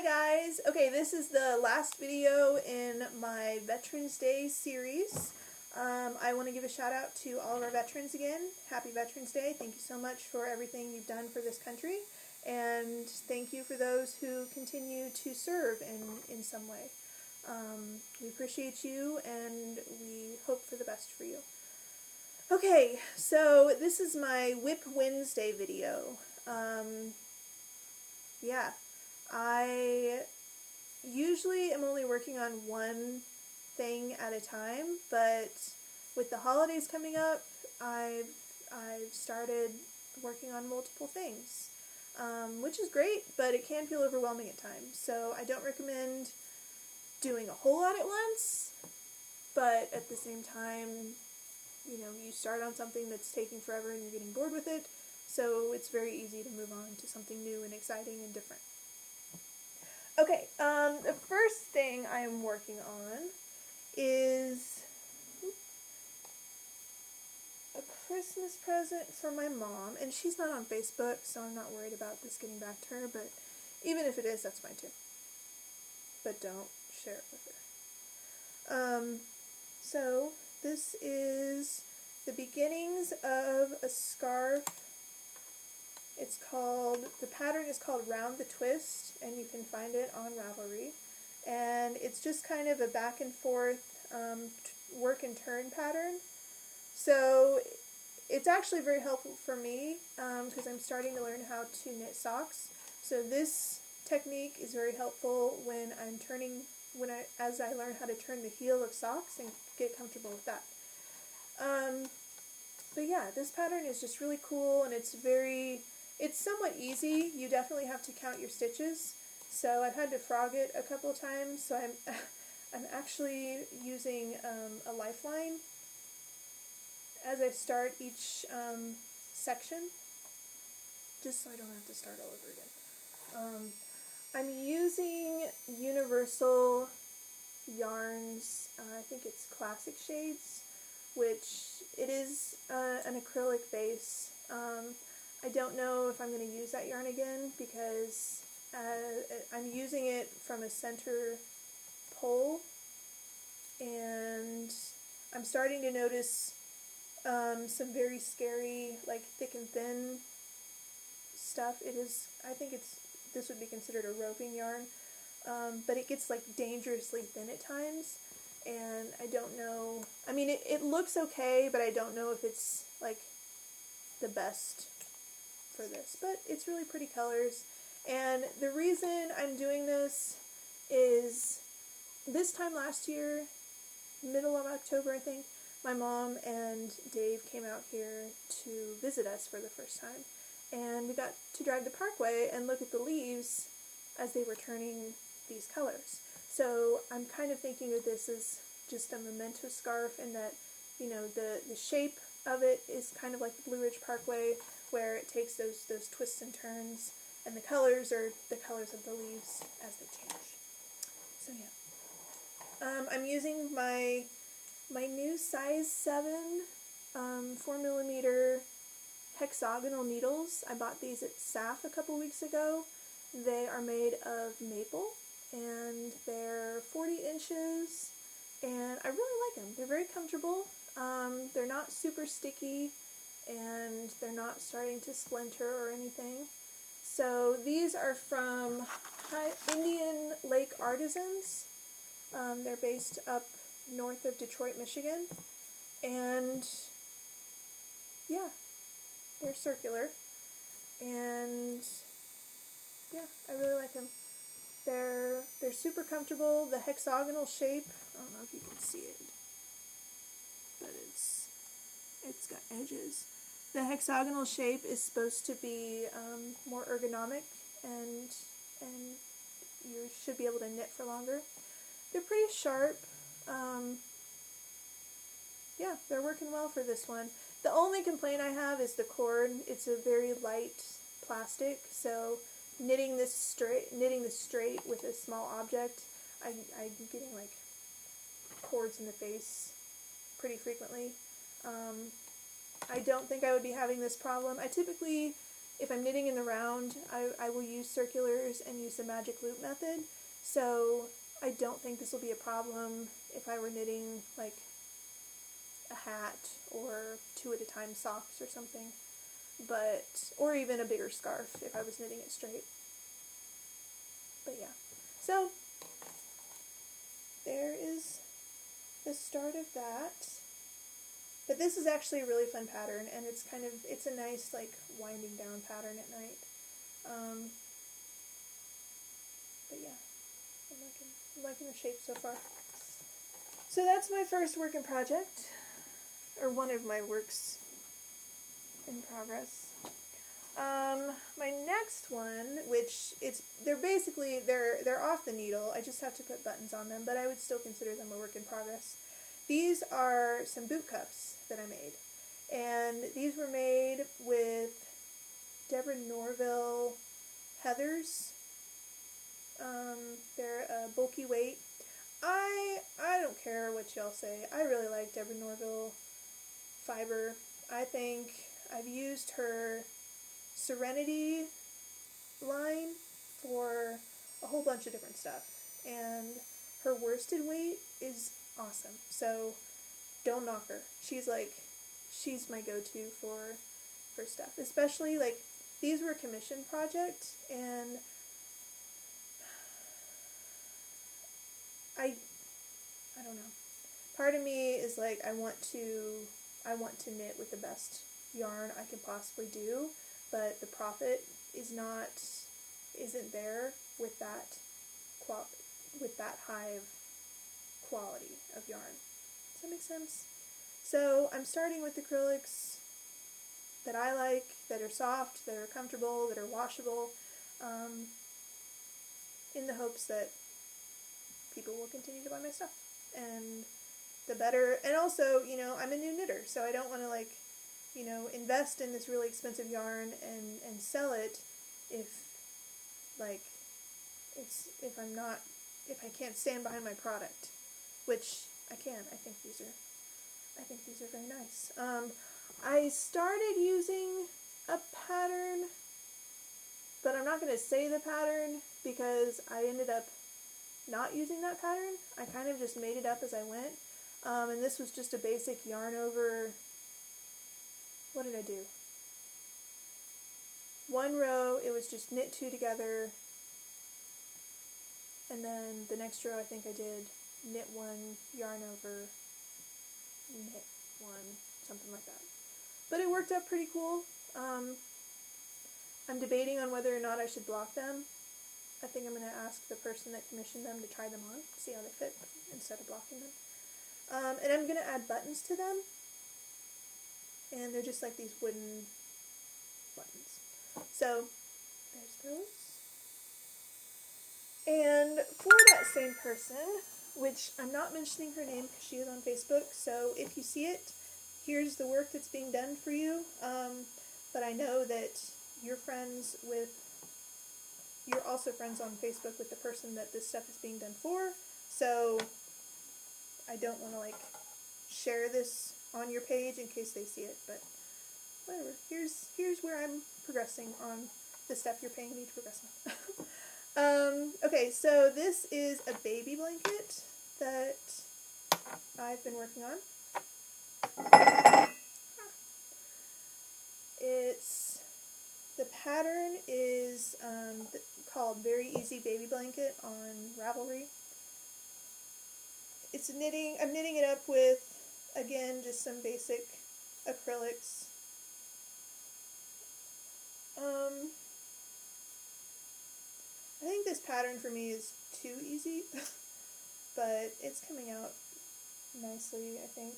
Hi guys! Okay, this is the last video in my Veterans Day series. I want to give a shout out to all of our veterans again. Happy Veterans Day. Thank you so much for everything you've done for this country. And thank you for those who continue to serve in some way. We appreciate you and we hope for the best for you. Okay, so this is my WIP Wednesday video. Yeah. I usually am only working on one thing at a time, but with the holidays coming up, I've started working on multiple things, which is great, but it can feel overwhelming at times. So I don't recommend doing a whole lot at once, but at the same time, you know, you start on something that's taking forever and you're getting bored with it, so it's very easy to move on to something new and exciting and different. Okay, the first thing I am working on is a Christmas present for my mom, and she's not on Facebook, so I'm not worried about this getting back to her, but even if it is, that's fine too. But don't share it with her. So this is the beginnings of a scarf. It's called, the pattern is called Round the Twist, and you can find it on Ravelry. And it's just kind of a back and forth work and turn pattern. So it's actually very helpful for me because I'm starting to learn how to knit socks. So this technique is very helpful when I'm turning, as I learn how to turn the heel of socks and get comfortable with that. But yeah, this pattern is just really cool, and it's somewhat easy. You definitely have to count your stitches. So I've had to frog it a couple of times, so I'm actually using a lifeline as I start each section, just so I don't have to start all over again. I'm using Universal Yarns, I think it's Classic Shades, which it is an acrylic base. I don't know if I'm going to use that yarn again because I'm using it from a center pole, and I'm starting to notice some very scary, like thick and thin stuff. It is, I think this would be considered a roving yarn, but it gets like dangerously thin at times, and I don't know, I mean it looks okay, but I don't know if it's like the best for this, but it's really pretty colors. And the reason I'm doing this is this time last year, middle of October I think, my mom and Dave came out here to visit us for the first time, and we got to drive the parkway and look at the leaves as they were turning these colors. So I'm kind of thinking of this as just a memento scarf, and that, you know, the shape of it is kind of like the Blue Ridge Parkway, where it takes those twists and turns, and the colors are the colors of the leaves as they change. So yeah. I'm using my new size 7 4mm hexagonal needles. I bought these at SAF a couple weeks ago. They are made of maple, and they're 40 inches, and I really like them. They're very comfortable. They're not super sticky, and they're not starting to splinter or anything. So these are from Indian Lake Artisans. They're based up north of Detroit, Michigan, and yeah, they're circular, and yeah, I really like them. They're super comfortable. The hexagonal shape, I don't know if you can see it, but it's got edges. The hexagonal shape is supposed to be more ergonomic, and you should be able to knit for longer. They're pretty sharp. Yeah, they're working well for this one. The only complaint I have is the cord. It's a very light plastic, so knitting this straight with a small object, I'm getting like cords in the face pretty frequently. I don't think I would be having this problem. I typically if I'm knitting in the round, I will use circulars and use the magic loop method. So I don't think this will be a problem if I were knitting like a hat or 2 at a time socks or something. But, or even a bigger scarf if I was knitting it straight. But yeah. So there is the start of that. But this is actually a really fun pattern, and it's it's a nice, like, winding down pattern at night. But yeah, I'm liking the shape so far. So that's my first work in project, or one of my works in progress. My next one, which they're off the needle. I just have to put buttons on them, but I would still consider them a work in progress. These are some boot cuffs that I made, and these were made with Deborah Norville heathers. They're a bulky weight. I don't care what y'all say. I really like Deborah Norville fiber. I think I've used her Serenity line for a whole bunch of different stuff, and her worsted weight is awesome. So don't knock her. She's my go-to for stuff, especially like these were a commission project, and I don't know. Part of me is like I want to knit with the best yarn I can possibly do, but the profit isn't there with that high of quality of yarn. Does that make sense? So I'm starting with acrylics that I like, that are soft, that are comfortable, that are washable, in the hopes that people will continue to buy my stuff. And the better, and also, I'm a new knitter, so I don't want to invest in this really expensive yarn and sell it if I can't stand behind my product, which I can. I think these are very nice. I started using a pattern, but I'm not going to say the pattern because I ended up not using that pattern. I kind of just made it up as I went. And this was just a basic yarn over, what did I do? One row, it was just knit 2 together, and then the next row I think I did knit 1, yarn over, knit 1, something like that. But it worked out pretty cool. I'm debating on whether or not I should block them. I think I'm going to ask the person that commissioned them to try them on, see how they fit, instead of blocking them. And I'm going to add buttons to them. And they're just like these wooden buttons. So, there's those. And for that same person, which I'm not mentioning her name because she is on Facebook, so if you see it, here's the work that's being done for you. But I know that you're also friends on Facebook with the person that this stuff is being done for, so I don't want to share this on your page in case they see it, but whatever. Here's where I'm progressing on the stuff you're paying me to progress on. Okay, so this is a baby blanket that I've been working on. The pattern is called Very Easy Baby Blanket on Ravelry. I'm knitting it up with, again, just some basic acrylics. I think this pattern for me is too easy, but it's coming out nicely, I think.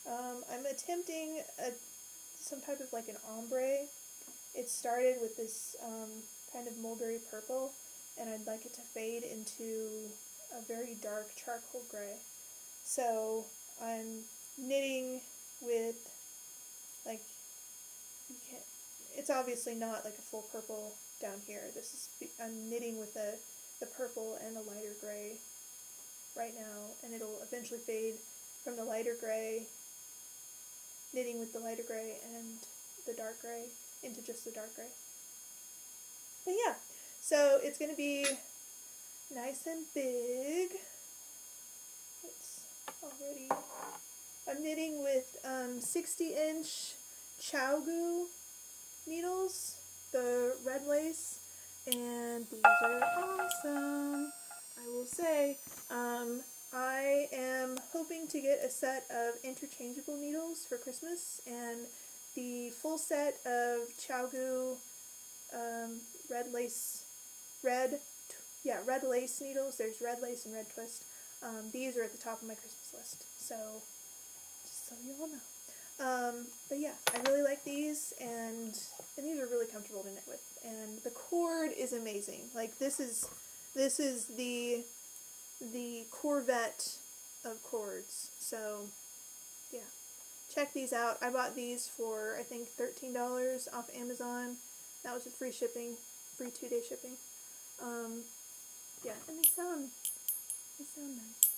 I'm attempting some type of an ombre. It started with this kind of mulberry purple, and I'd like it to fade into a very dark charcoal gray. So I'm knitting with, it's obviously not like a full purple down here. I'm knitting with the purple and the lighter gray right now, and it'll eventually fade from the lighter gray, knitting with the lighter gray and the dark gray into just the dark gray. But yeah, so it's going to be nice and big. It's already, I'm knitting with 60-inch ChowGoo needles, the red lace, and these are awesome, I will say. I am hoping to get a set of interchangeable needles for Christmas, and the full set of ChowGoo red lace needles. There's red lace and red twist. These are at the top of my Christmas list, so just so you all know. But yeah, I really like these, and these are really comfortable to knit with, and the cord is amazing. Like this is the Corvette of cords. So yeah, check these out. I bought these for I think $13 off Amazon. That was with free shipping, free 2-day shipping. Yeah, and they sound nice.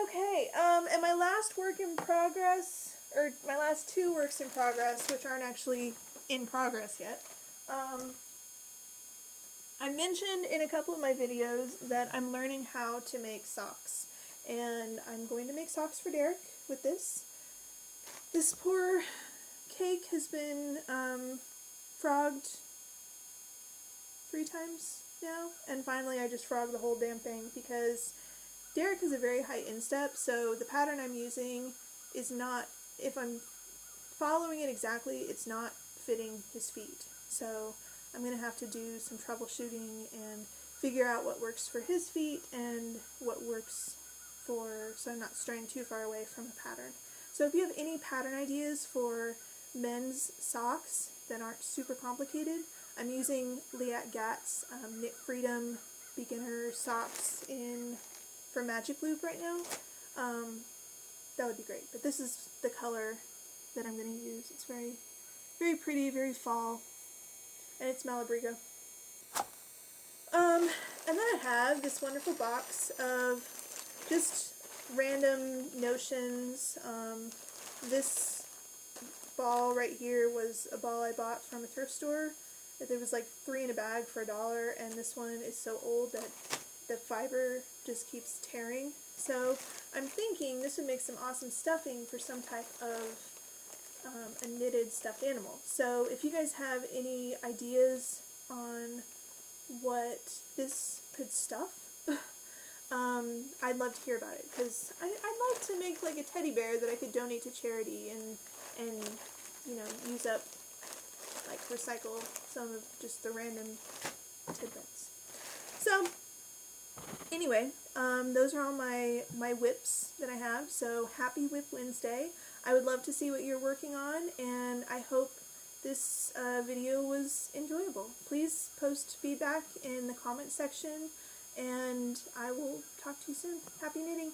Okay, and my last work in progress, or my last 2 works in progress, which aren't actually in progress yet. I mentioned in a couple of my videos that I'm learning how to make socks, and I'm going to make socks for Derek with this. This poor cake has been frogged 3 times now, and finally I just frogged the whole damn thing because Derek has a very high instep, so the pattern I'm using is not, if I'm following it exactly, it's not fitting his feet. So I'm going to have to do some troubleshooting and figure out what works for his feet and what works for, so I'm not straying too far away from the pattern. So if you have any pattern ideas for men's socks that aren't super complicated, I'm using Liat Gat's Knit Freedom beginner socks for Magic Loop right now. That would be great. But this is the color that I'm going to use. It's very, very pretty, very fall, and it's Malabrigo. And then I have this wonderful box of just random notions. This ball right here was a ball I bought from a thrift store. There was like 3 in a bag for $1, and this one is so old that the fiber just keeps tearing. So I'm thinking this would make some awesome stuffing for some type of a knitted stuffed animal. So if you guys have any ideas on what this could stuff, I'd love to hear about it, because I'd love to make like a teddy bear that I could donate to charity and you know, use up, like recycle some of just the random tidbits. So anyway, those are all my WIPs that I have, so happy WIP Wednesday. I would love to see what you're working on, and I hope this video was enjoyable. Please post feedback in the comment section, and I will talk to you soon. Happy knitting!